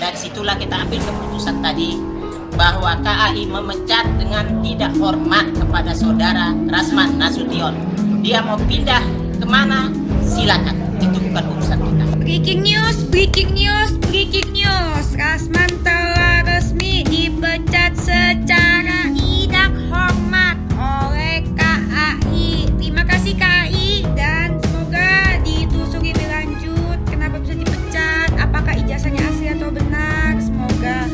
dari situlah kita ambil keputusan tadi bahwa KAI memecat dengan tidak hormat kepada saudara Rasman Nasution. Dia mau pindah kemana? Silakan, itu bukan urusan kita. Breaking news, breaking news, breaking news. Rasman telah resmi dipecat secara tidak hormat oleh KAI. Terima kasih KAI dan semoga ditelusuri lebih lanjut kenapa bisa dipecat, apakah ijazahnya asli atau benar. Semoga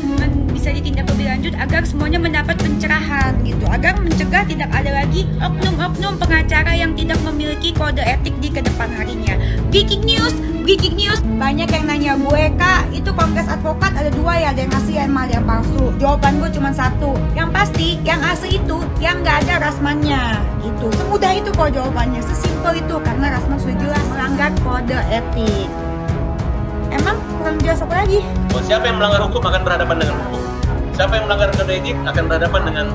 bisa ditindak lebih lanjut agar semuanya mendapat pencerahan gitu, agar mencegah tidak ada lagi oknum-oknum pengacara yang tidak memiliki kode etik di kedepan harinya. Breaking news, breaking news. Banyak yang nanya gue, Kak, itu kongres advokat ada 2 ya, ada yang asli ada yang palsu. Jawaban gue cuma 1. Yang pasti, yang asli itu yang nggak ada Rasmannya gitu. Semudah itu kok jawabannya, sesimpel itu, karena Rasman sudah jelas melanggar kode etik. Emang kurang jelas apa lagi? Siapa yang melanggar hukum akan berhadapan dengan hukum. Siapa yang melanggar kode etik akan berhadapan dengan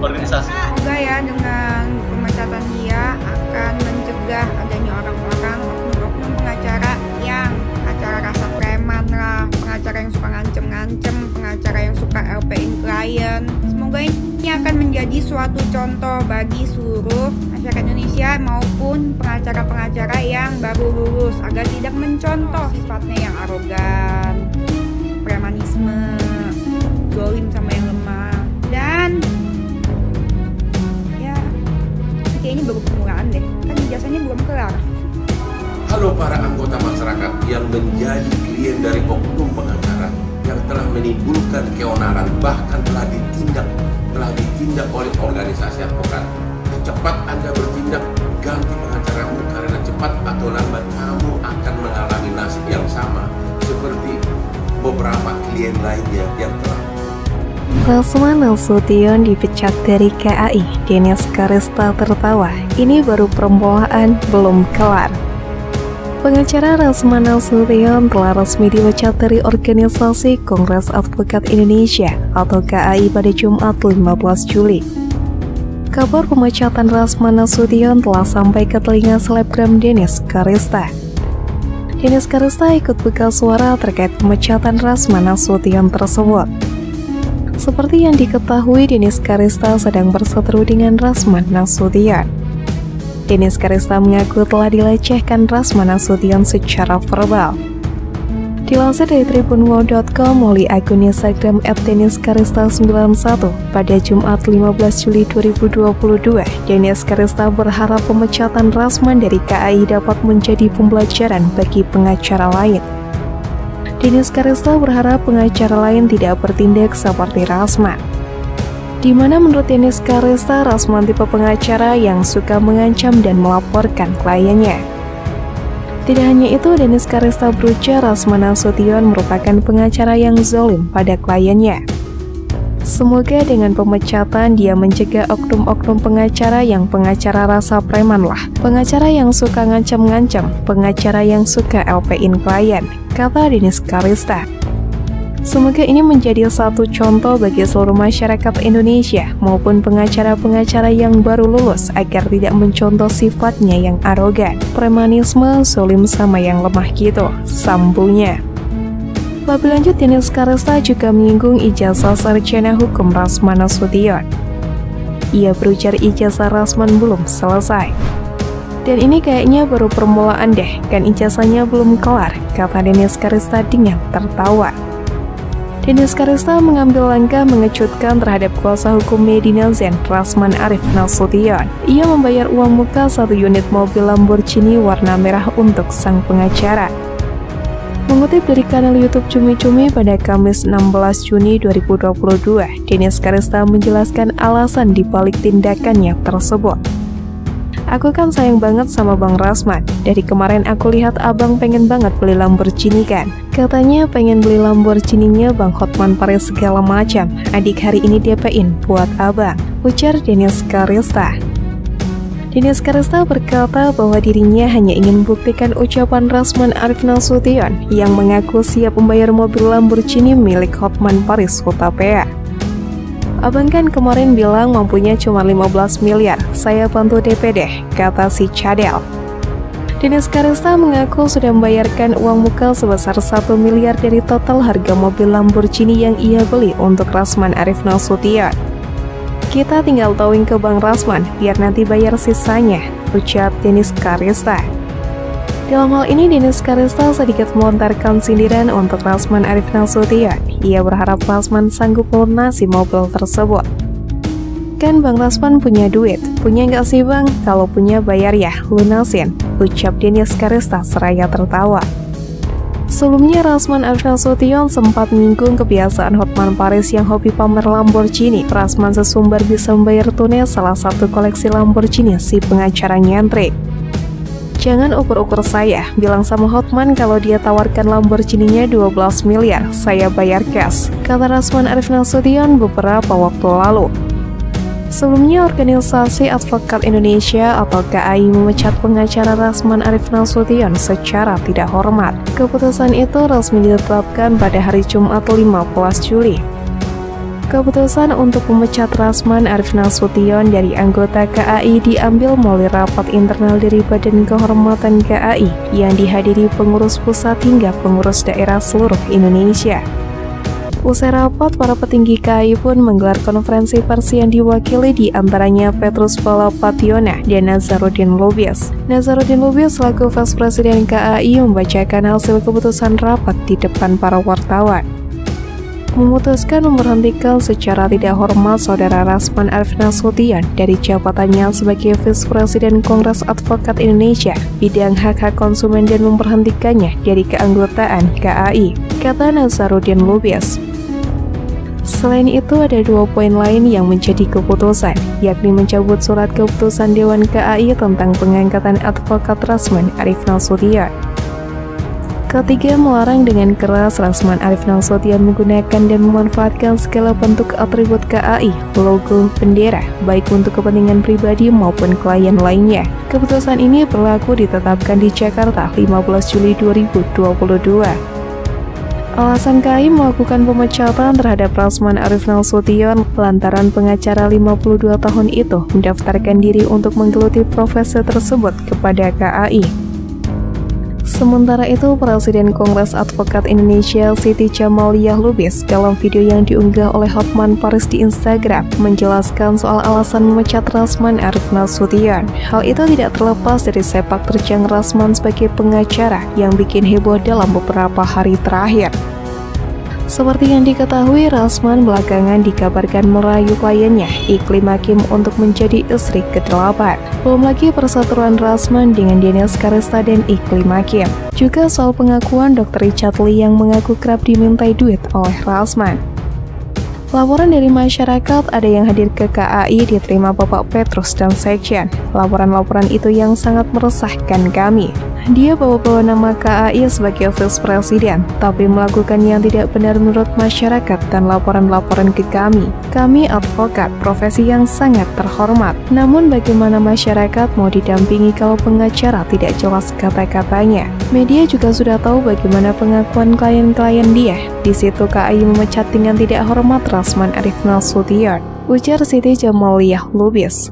organisasi. Semoga ya dengan pemecatan dia akan mencegah adanya orang-orang oknum-oknum pengacara yang pengacara rasa preman lah, pengacara yang suka ngancem-ngancem, pengacara yang suka LP-in klien. Semoga ini akan menjadi suatu contoh bagi seluruh masyarakat Indonesia maupun pengacara-pengacara yang baru lulus agar tidak mencontoh sifatnya yang arogan, premanisme, zolim sama yang lemah, dan ya kayaknya baru permulaan deh, kan ijazahnya belum kelar. Halo para anggota masyarakat yang menjadi klien dari oknum pengacara yang telah menimbulkan keonaran, bahkan telah ditindak oleh organisasi advokat. Cepat Anda bertindak, ganti pengacaramu, karena cepat atau lambat kamu akan mengalami nasib yang sama seperti beberapa klien lainnya yang telah. Rasman Nasution dipecat dari KAI. Dennis Karista tertawa. Ini baru permulaan, belum kelar. Pengacara Rasman Nasution telah resmi dipecat dari organisasi Kongres Advokat Indonesia atau KAI pada Jumat 15 Juli. Kabar pemecatan Rasman Nasution telah sampai ke telinga selebgram Dennis Karista. Dennis Karista ikut buka suara terkait pemecatan Rasman Nasution tersebut. Seperti yang diketahui, Dennis Karista sedang berseteru dengan Rasman Nasution. Dennis Karista mengaku telah dilecehkan Rasman Nasution secara verbal. Dilansir dari tribunwall.com melalui akun Instagram @DennisKarista91 pada Jumat 15 Juli 2022, Dennis Karista berharap pemecatan Rasman dari KAI dapat menjadi pembelajaran bagi pengacara lain. Dennis Karista berharap pengacara lain tidak bertindak seperti Rasman, di mana menurut Dennis Karista, Rasman tipe pengacara yang suka mengancam dan melaporkan kliennya. Tidak hanya itu, Dennis Karista berujar Rasman Nasution merupakan pengacara yang zalim pada kliennya. Semoga dengan pemecatan dia mencegah oknum-oknum pengacara yang pengacara rasa preman lah, pengacara yang suka ngancam-ngancam, pengacara yang suka LP-in klien, kata Dennis Karista. Semoga ini menjadi satu contoh bagi seluruh masyarakat Indonesia maupun pengacara-pengacara yang baru lulus agar tidak mencontoh sifatnya yang arogan, premanisme, zolim sama yang lemah gitu, sambungnya. Lebih lanjut, Dennis Karista juga menyinggung ijazah sarjana hukum Rasman Nasution. Ia berujar ijazah Rasman belum selesai. Dan ini kayaknya baru permulaan deh, kan ijazahnya belum kelar, kata Dennis Karista dengan tertawa. Dennis Karista mengambil langkah mengejutkan terhadap kuasa hukum Medina Zen, Rasman Arif Nasution. Ia membayar uang muka 1 unit mobil Lamborghini warna merah untuk sang pengacara. Mengutip dari kanal YouTube Cumi-Cumi pada Kamis 16 Juni 2022, Dennis Karista menjelaskan alasan dibalik tindakannya tersebut. Aku kan sayang banget sama Bang Rasman. Dari kemarin aku lihat abang pengen banget beli Lamborghini kan. Katanya pengen beli Lamborghini-nya Bang Hotman Paris segala macam. Adik hari ini DP-in buat abang, ujar Dennis Karista. Dennis Karista berkata bahwa dirinya hanya ingin membuktikan ucapan Rasman Arif Nasution yang mengaku siap membayar mobil Lamborghini milik Hotman Paris Hutapea. Abang kan kemarin bilang mampunya cuma 15 miliar, saya bantu DP deh, kata si Cadel. Dennis Karista mengaku sudah membayarkan uang muka sebesar 1 miliar dari total harga mobil Lamborghini yang ia beli untuk Rasman Arif Nasution. Kita tinggal towing ke Bang Rasman, biar nanti bayar sisanya, ucap Dennis Karista. Dalam hal ini, Dennis Karista sedikit melontarkan sindiran untuk Rasman Arif Nasution. Ia berharap Rasman sanggup melunasi mobil tersebut. Kan Bang Rasman punya duit, punya nggak sih Bang? Kalau punya bayar ya, lunasin, ucap Dennis Karista seraya tertawa. Sebelumnya, Rasman Arif Nasution sempat menyinggung kebiasaan Hotman Paris yang hobi pamer Lamborghini. Rasman sesumbar bisa membayar tunai salah satu koleksi Lamborghini si pengacara nyentrik. Jangan ukur-ukur saya, bilang sama Hotman kalau dia tawarkan Lamborghini-nya 12 miliar, saya bayar cash, kata Rasman Arif Nasution beberapa waktu lalu. Sebelumnya, Organisasi Advokat Indonesia atau KAI memecat pengacara Rasman Arif Nasution secara tidak hormat. Keputusan itu resmi ditetapkan pada hari Jumat 15 Juli. Keputusan untuk memecat Rasman Arif Nasution dari anggota KAI diambil melalui rapat internal dari Badan Kehormatan KAI yang dihadiri pengurus pusat hingga pengurus daerah seluruh Indonesia. Usai rapat, para petinggi KAI pun menggelar konferensi pers yang diwakili di antaranya Petrus Palapationa dan Nazarudin Lubis. Nazarudin Lubis selaku Vice Presiden KAI membacakan hasil keputusan rapat di depan para wartawan. Memutuskan memberhentikan secara tidak hormat Saudara Rasman Arif Nasution dari jabatannya sebagai Vice Presiden Kongres Advokat Indonesia bidang hak-hak konsumen dan memberhentikannya dari keanggotaan KAI, kata Nazarudin Lubis. Selain itu, ada 2 poin lain yang menjadi keputusan, yakni mencabut surat keputusan Dewan KAI tentang pengangkatan advokat Rasman Arif Nasution. Ketiga, melarang dengan keras Rasman Arif Nasution menggunakan dan memanfaatkan segala bentuk atribut KAI, logo, bendera, baik untuk kepentingan pribadi maupun klien lainnya. Keputusan ini berlaku ditetapkan di Jakarta 15 Juli 2022. Alasan KAI melakukan pemecatan terhadap Rasman Arif Nasution lantaran pengacara 52 tahun itu mendaftarkan diri untuk menggeluti profesi tersebut kepada KAI. Sementara itu, Presiden Kongres Advokat Indonesia Siti Djamaliah Lubis dalam video yang diunggah oleh Hotman Paris di Instagram menjelaskan soal alasan memecat Rasman Arif Nasution. Hal itu tidak terlepas dari sepak terjang Rasman sebagai pengacara yang bikin heboh dalam beberapa hari terakhir. Seperti yang diketahui, Rasman belakangan dikabarkan merayu kliennya, Iklim Hakim, untuk menjadi istri ke-8. Belum lagi perseteruan Rasman dengan Dennis Karista dan Iklim Hakim. Juga soal pengakuan Dr. Richard Lee yang mengaku kerap dimintai duit oleh Rasman. Laporan dari masyarakat ada yang hadir ke KAI diterima Bapak Petrus dan Sekjen. Laporan-laporan itu yang sangat meresahkan kami. Dia bawa-bawa nama KAI sebagai Vice Presiden, tapi melakukan yang tidak benar menurut masyarakat dan laporan-laporan ke kami. Kami advokat, profesi yang sangat terhormat. Namun bagaimana masyarakat mau didampingi kalau pengacara tidak jelas kata-katanya? Media juga sudah tahu bagaimana pengakuan klien-klien dia. Di situ KAI memecat dengan tidak hormat Rasman Arif Nasution, ujar Siti Djamaliah Lubis.